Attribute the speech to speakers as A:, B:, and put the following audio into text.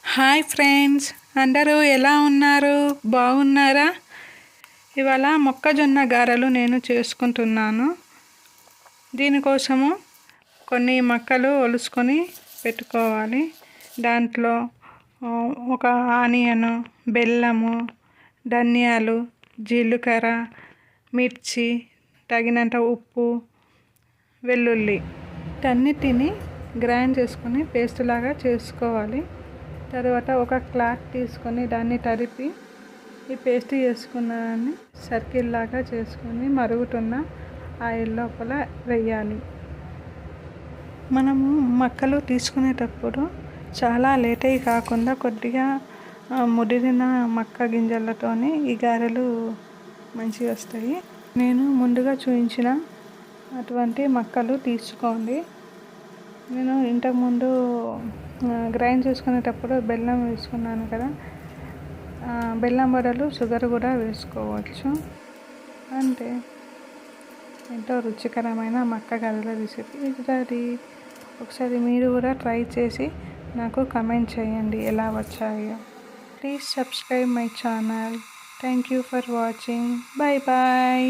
A: Hi friends, అందరూ ఎలా ఉన్నారు? బాగున్నారా? ఇవాళ మొక్కజొన్న గారెలు నేను చేసుకుంటున్నాను. దీనికోసము కొన్ని మొక్కలు ఒలుసుకొని పెట్టుకోవాలి. దాంట్లో ఒక ఆనియను, బెల్లము, ధనియాలు, జీలకర్ర, మిర్చి, తగినంత ఉప్పు, వెల్లుల్లి వీటన్నిటిని గ్రైండ్ చేసుకొని పేస్ట్ లాగా చేసుకోవాలి. తర్వాత ఒక క్లాత్ తీసుకొని దాన్ని తడిపి ఈ పేస్ట్ చేసుకున్న దాన్ని సర్కిల్ లాగా చేసుకొని మరుగుతున్న ఆయిల్ లోపల వేయాలి. మనము మక్కలు తీసుకునేటప్పుడు చాలా లేట్ అయి కాకుండా కొద్దిగా ముదిరిన మక్క గింజలతోని ఈ గారెలు మంచిగా వస్తాయి. నేను ముందుగా చూపించిన అటువంటి మక్కలు తీసుకోండి. నేను ఇంతకుముందు గ్రైండ్ చేసుకునేటప్పుడు బెల్లం వేసుకున్నాను కదా, బెల్లం బదులు షుగర్ కూడా వేసుకోవచ్చు. అంటే ఎంతో రుచికరమైన మక్క గారెల రెసిపీ ఇది. ఒకసారి మీరు కూడా ట్రై చేసి నాకు కమెంట్ చేయండి ఎలా వచ్చాయో. Please subscribe my channel. Thank you for watching. Bye bye.